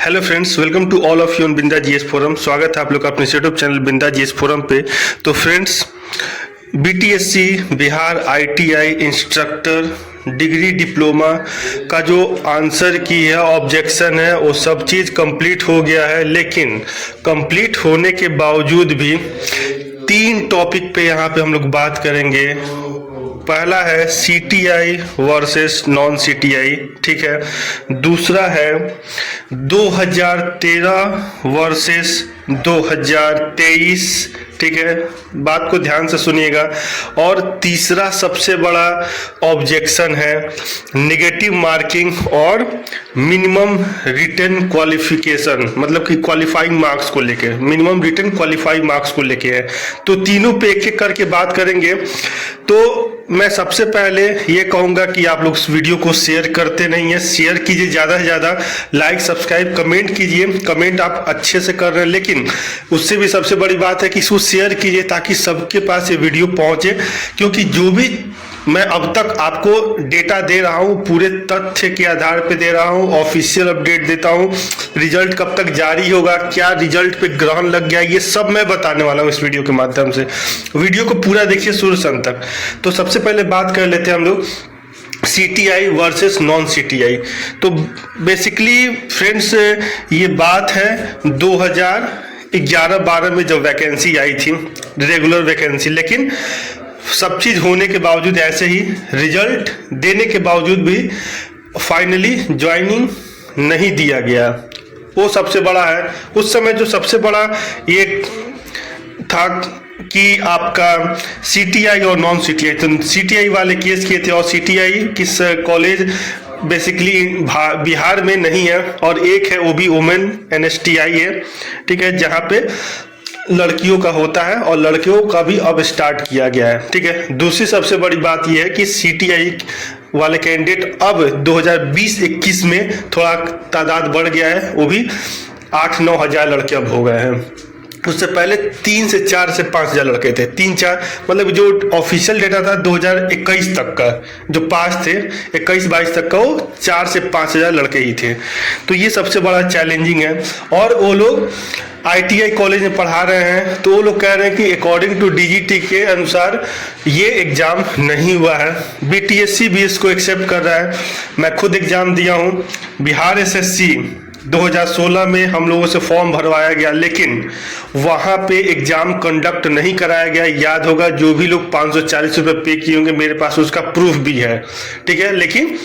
Hello friends, welcome to all of you on Binda GS forum. स्वागत है आप लोग का अपने YouTube channel Binda GS forum पे। तो friends, BTSC Bihar ITI instructor degree diploma का जो आंसर की है ऑब्जेक्शन है वो सब चीज़ कंप्लीट हो गया है। लेकिन कंप्लीट होने के बावजूद भी 3 टॉपिक पे यहाँ पे हम लोग बात करेंगे। पहला है सीटीआई वर्सेस नॉन सीटीआई, ठीक है। दूसरा है 2013 वर्सेस 2023, ठीक है, बात को ध्यान से सुनिएगा। और तीसरा सबसे बड़ा ऑब्जेक्शन है नेगेटिव मार्किंग और मिनिमम रिटन क्वालिफिकेशन, मतलब कि क्वालिफाइंग मार्क्स को लेके, मिनिमम रिटन क्वालिफाइंग मार्क्स को लेके है। तो तीनों पे एक एक करके बात करेंगे। तो मैं सबसे पहले ये कहूँगा कि आप लोग इस वीडियो को शेयर करते नहीं हैं, शेयर कीजिए ज़्यादा से ज़्यादा, लाइक सब्सक्राइब कमेंट कीजिए। कमेंट आप अच्छे से कर रहे हैं, लेकिन उससे भी सबसे बड़ी बात है कि इसको शेयर कीजिए ताकि सबके पास ये वीडियो पहुँचे। क्योंकि जो भी मैं अब तक आपको डेटा दे रहा हूँ पूरे तथ्य के आधार पे दे रहा हूँ, ऑफिशियल अपडेट देता हूँ। रिजल्ट कब तक जारी होगा, क्या रिजल्ट पे ग्रहण लग गया, ये सब मैं बताने वाला हूँ इस वीडियो के माध्यम से। वीडियो को पूरा देखिए शुरू से अंत तक। तो सबसे पहले बात कर लेते हैं हम लोग सीटीआई वर्सेस नॉन सीटीआई। तो बेसिकली फ्रेंड्स, ये बात है 2011-12 में जब वैकेंसी आई थी, रेगुलर वैकेंसी। लेकिन सब चीज़ होने के बावजूद, ऐसे ही रिजल्ट देने के बावजूद भी फाइनली ज्वाइनिंग नहीं दिया गया। वो सबसे बड़ा है। उस समय जो सबसे बड़ा ये था कि आपका सीटीआई और नॉन सीटीआई, तो सीटीआई वाले केस किए थे। और सीटीआई किस कॉलेज बेसिकली बिहार में नहीं है, और एक है वो भी वुमेन एनएसटीआई है, ठीक है, जहाँ पे लड़कियों का होता है और लड़कियों का भी अब स्टार्ट किया गया है, ठीक है। दूसरी सबसे बड़ी बात यह है कि सीटीआई वाले कैंडिडेट अब 2020-21 में थोड़ा तादाद बढ़ गया है, वो भी 8-9 हज़ार लड़के अब हो गए हैं। उससे पहले 3 से 4 से 5 हज़ार लड़के थे, 3-4, मतलब जो ऑफिशियल डेटा था 2021 तक का, जो पास थे 21-22 तक का, वो 4 से 5 हज़ार लड़के ही थे। तो ये सबसे बड़ा चैलेंजिंग है। और वो लोग आईटीआई कॉलेज में पढ़ा रहे हैं, तो वो लोग कह रहे हैं कि अकॉर्डिंग टू डीजीटी के अनुसार ये एग्ज़ाम नहीं हुआ है। बीटीएससी भी इसको एक्सेप्ट कर रहा है। मैं खुद एग्ज़ाम दिया हूँ, बिहार एसएससी 2016 में हम लोगों से फॉर्म भरवाया गया, लेकिन वहाँ पे एग्ज़ाम कंडक्ट नहीं कराया गया। याद होगा, जो भी लोग 540 रुपये पे किए होंगे, मेरे पास उसका प्रूफ भी है, ठीक है। लेकिन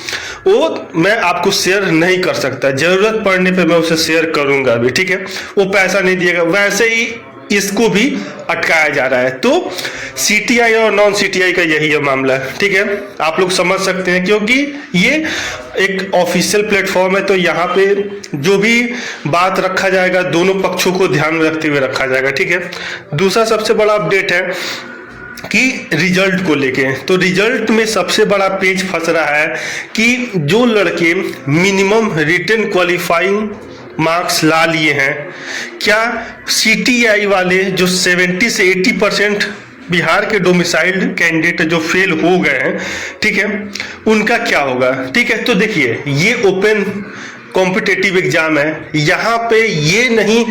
वो मैं आपको शेयर नहीं कर सकता, ज़रूरत पड़ने पे मैं उसे शेयर करूँगा भी, ठीक है। वो पैसा नहीं दिएगा। वैसे ही इसको भी अटकाया जा रहा है। तो सीटीआई और नॉन सीटीआई का यही है मामला, ठीक है। आप लोग समझ सकते हैं, क्योंकि ये एक ऑफिशियल प्लेटफॉर्म है। तो यहाँ पे जो भी बात रखा जाएगा दोनों पक्षों को ध्यान में रखते हुए रखा जाएगा, ठीक है। दूसरा सबसे बड़ा अपडेट है कि रिजल्ट को लेके, तो रिजल्ट में सबसे बड़ा पेच फंस रहा है कि जो लड़के मिनिमम रिटन क्वालिफाइंग मार्क्स ला लिए हैं, क्या सीटीआई वाले जो 70 से 80% बिहार के डोमिसाइल्ड कैंडिडेट जो फेल हो गए हैं, ठीक है, उनका क्या होगा, ठीक है। तो देखिए, ये ओपन कॉम्पिटिटिव एग्जाम है। यहाँ पे ये नहीं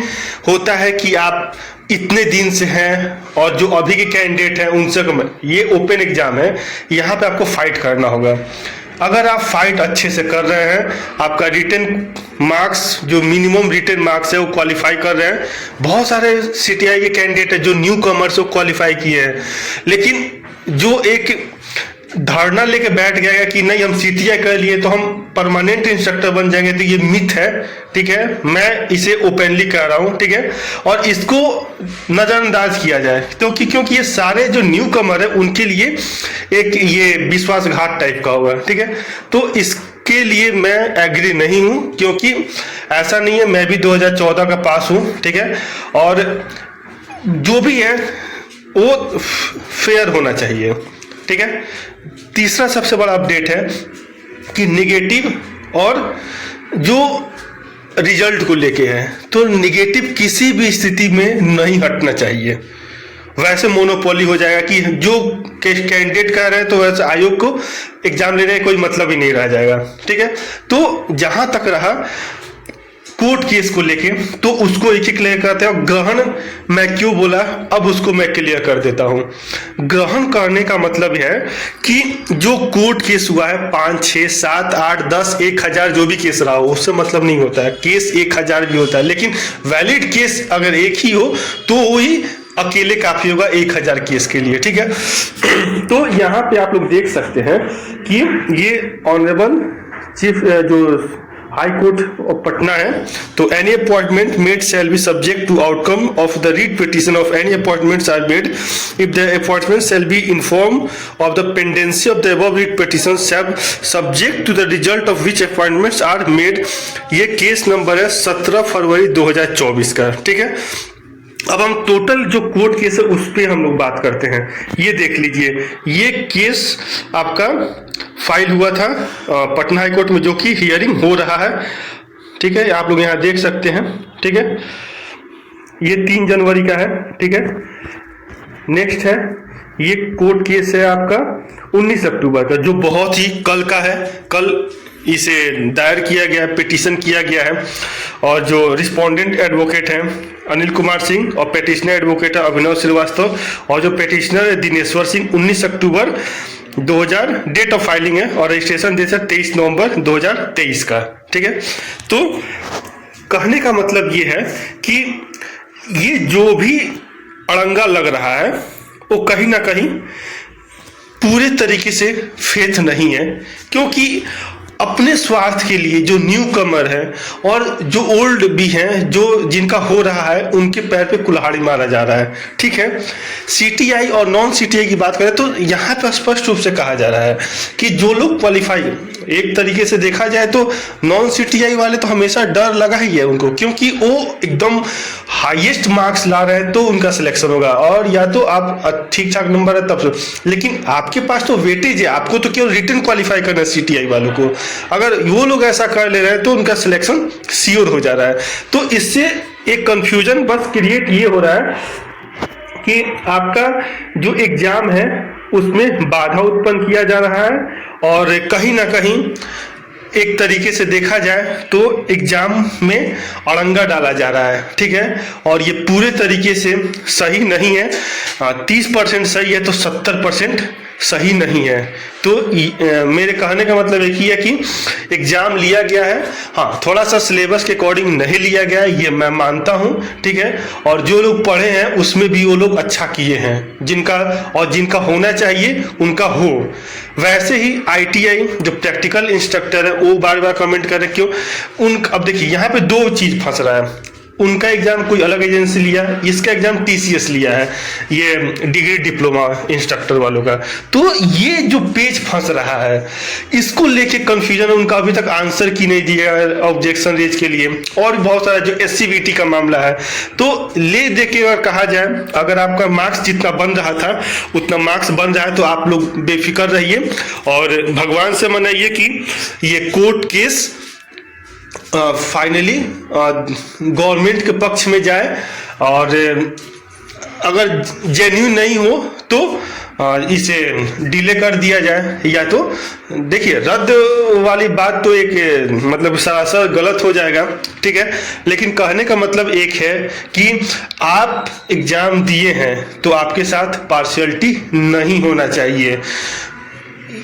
होता है कि आप इतने दिन से हैं और जो अभी के कैंडिडेट हैं उनसे कम। ये ओपन एग्जाम है, यहाँ पे आपको फाइट करना होगा। अगर आप फाइट अच्छे से कर रहे हैं, आपका रिटन मार्क्स जो मिनिमम रिटन मार्क्स है वो क्वालिफाई कर रहे हैं। बहुत सारे सीटीआई के कैंडिडेट है जो न्यू कमर्स को क्वालिफाई किए हैं, लेकिन जो एक धारणा लेके बैठ गया कि नहीं हम सीटीआई कर लिए तो हम परमानेंट इंस्ट्रक्टर बन जाएंगे, तो ये मिथ है, ठीक है। मैं इसे ओपनली कह रहा हूँ, ठीक है। और इसको नज़रअंदाज किया जाए क्योंकि ये सारे जो न्यू कमर है उनके लिए एक ये विश्वासघात टाइप का होगा, ठीक है। तो इसके लिए मैं एग्री नहीं हूँ, क्योंकि ऐसा नहीं है, मैं भी 2014 का पास हूँ, ठीक है। और जो भी है वो फेयर होना चाहिए, ठीक है। तीसरा सबसे बड़ा अपडेट है कि निगेटिव और जो रिजल्ट को लेके है, तो निगेटिव किसी भी स्थिति में नहीं हटना चाहिए। वैसे मोनोपोली हो जाएगा कि जो कैंडिडेट कह रहे हैं तो वैसे आयोग को एग्जाम लेने का कोई मतलब ही नहीं रह जाएगा, ठीक है। तो जहां तक रहा कोर्ट केस को लेके, तो उसको एक एक क्लियर करते हैं। और ग्रहण मैं क्यों बोला, अब उसको मैं क्लियर कर देता हूं। ग्रहण करने का मतलब है कि जो कोर्ट केस हुआ है 5, 6, 7, 8, 10, 1000 जो भी केस रहा हो, उससे मतलब नहीं होता है। केस 1000 भी होता है, लेकिन वैलिड केस अगर एक ही हो तो वही अकेले काफी होगा 1000 केस के लिए, ठीक है। तो यहाँ पे आप लोग देख सकते हैं कि ये ऑनरेबल चीफ जो हाई कोर्ट ऑफ पटना है, तो any appointment made shall be subject to outcome of the writ petition of any appointments are made if the appointment shall be inform of the pendency of the above writ petition subject to the result of which appointments are made. ये case number है 17 फरवरी 2024 का, ठीक है। अब हम total जो court case है उस पर हम लोग बात करते हैं। ये देख लीजिए, ये केस आपका फाइल हुआ था पटना हाई कोर्ट में, जो कि हियरिंग हो रहा है, ठीक है। आप लोग यहाँ देख सकते हैं, ठीक है। ये 3 जनवरी का है, ठीक है। नेक्स्ट है, ये कोर्ट केस है आपका 19 अक्टूबर का, जो बहुत ही कल का है। कल इसे दायर किया गया है, पिटीशन किया गया है। और जो रिस्पोंडेंट एडवोकेट हैं अनिल कुमार सिंह और पेटिशनर एडवोकेट है अभिनव श्रीवास्तव, और जो पेटिशनर है दिनेश्वर सिंह। 19 अक्टूबर 2000 डेट ऑफ फाइलिंग है और रजिस्ट्रेशन डेट है 23 नवंबर 2023 का, ठीक है। तो कहने का मतलब ये है कि ये जो भी अड़ंगा लग रहा है वो कहीं ना कहीं पूरे तरीके से फेथ नहीं है, क्योंकि अपने स्वार्थ के लिए जो न्यू कमर है और जो ओल्ड भी हैं, जो जिनका हो रहा है, उनके पैर पे कुल्हाड़ी मारा जा रहा है, ठीक है। सीटीआई और नॉन सीटीआई की बात करें तो यहाँ पे स्पष्ट रूप से कहा जा रहा है कि जो लोग क्वालिफाई, एक तरीके से देखा जाए तो नॉन सीटीआई वाले तो हमेशा डर लगा ही है उनको, क्योंकि वो एकदम हाईएस्ट मार्क्स ला रहे हैं तो उनका सिलेक्शन होगा, और या तो आप ठीक ठाक नंबर है तब से। लेकिन आपके पास तो वेटेज है, आपको तो केवल रिटन क्वालिफाई करना है सीटीआई वालों को। अगर वो लोग ऐसा कर ले रहे हैं तो उनका सिलेक्शन श्योर हो जा रहा है। तो इससे एक कंफ्यूजन बस क्रिएट ये हो रहा है कि आपका जो एग्जाम है उसमें बाधा उत्पन्न किया जा रहा है, और कहीं ना कहीं एक तरीके से देखा जाए तो एग्जाम में अड़ंगा डाला जा रहा है, ठीक है। और ये पूरे तरीके से सही नहीं है। 30% सही है तो 70% सही नहीं है। तो मेरे कहने का मतलब एक ही है कि एग्जाम लिया गया है, हाँ थोड़ा सा सिलेबस के अकॉर्डिंग नहीं लिया गया है, ये मैं मानता हूँ, ठीक है। और जो लोग पढ़े हैं उसमें भी वो लोग अच्छा किए हैं, जिनका होना चाहिए उनका हो। वैसे ही आईटीआई जो प्रैक्टिकल इंस्ट्रक्टर है वो बार बार कमेंट कर रहे क्यों अब देखिए यहाँ पे 2 चीज फंस रहा है। उनका एग्जाम कोई अलग एजेंसी लिया, इसका एग्जाम टीसीएस लिया है, ये डिग्री डिप्लोमा इंस्ट्रक्टर वालों का। तो ये जो पेज फंस रहा है, इसको लेके कंफ्यूजन, उनका अभी तक आंसर की नहीं दिया है ऑब्जेक्शन रेज के लिए, और बहुत सारा जो एससीबीटी का मामला है। तो ले दे के अगर कहा जाए, अगर आपका मार्क्स जितना बन रहा था उतना मार्क्स बन रहा है तो आप लोग बेफिक्र रहिए और भगवान से मनाइए कि ये कोर्ट केस फाइनली गवर्नमेंट के पक्ष में जाए, और अगर जेन्युइन नहीं हो तो इसे डिले कर दिया जाए, या तो देखिए रद्द वाली बात तो एक मतलब सरासर गलत हो जाएगा, ठीक है। लेकिन कहने का मतलब एक है कि आप एग्जाम दिए हैं तो आपके साथ पार्शियलिटी नहीं होना चाहिए।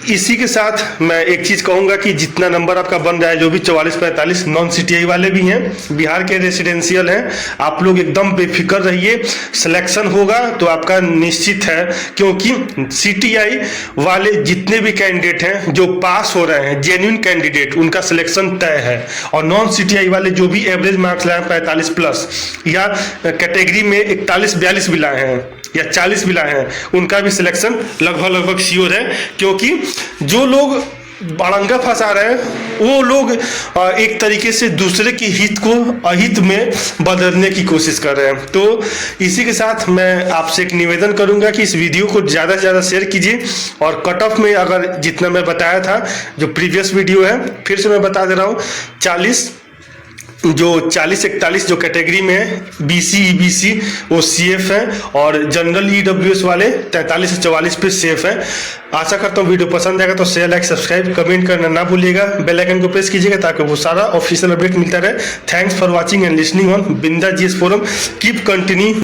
इसी के साथ मैं एक चीज कहूंगा कि जितना नंबर आपका बन रहा है, जो भी 44-45 नॉन सीटीआई वाले भी हैं, बिहार के रेसिडेंशियल हैं, आप लोग एकदम बेफिक्र रहिए, सिलेक्शन होगा तो आपका निश्चित है। क्योंकि सीटीआई वाले जितने भी कैंडिडेट हैं जो पास हो रहे हैं, जेन्युइन कैंडिडेट, उनका सिलेक्शन तय है। और नॉन सीटीआई वाले जो भी एवरेज मार्क्स लाए 45+ या कैटेगरी में 41-42 भी लाए हैं या 40 भी लाए हैं, उनका भी सिलेक्शन लगभग श्योर है। क्योंकि जो लोग अड़ंगा फंसा रहे हैं वो लोग एक तरीके से दूसरे की हित को अहित में बदलने की कोशिश कर रहे हैं। तो इसी के साथ मैं आपसे एक निवेदन करूंगा कि इस वीडियो को ज़्यादा से ज़्यादा शेयर कीजिए, और कट ऑफ में अगर जितना मैं बताया था जो प्रीवियस वीडियो है, फिर से मैं बता दे रहा हूँ, 40, जो 40-41 जो कैटेगरी में है BC EBC वो CF है, और जनरल EWS वाले 43 से 44 पे सेफ है। आशा करता हूँ वीडियो पसंद आएगा तो शेयर, लाइक, सब्सक्राइब, कमेंट करना ना भूलिएगा। बेल आइकन को प्रेस कीजिएगा ताकि वो सारा ऑफिशियल अपडेट मिलता रहे। Thanks for watching and listening on बिंदास GS फोरम। Keep continue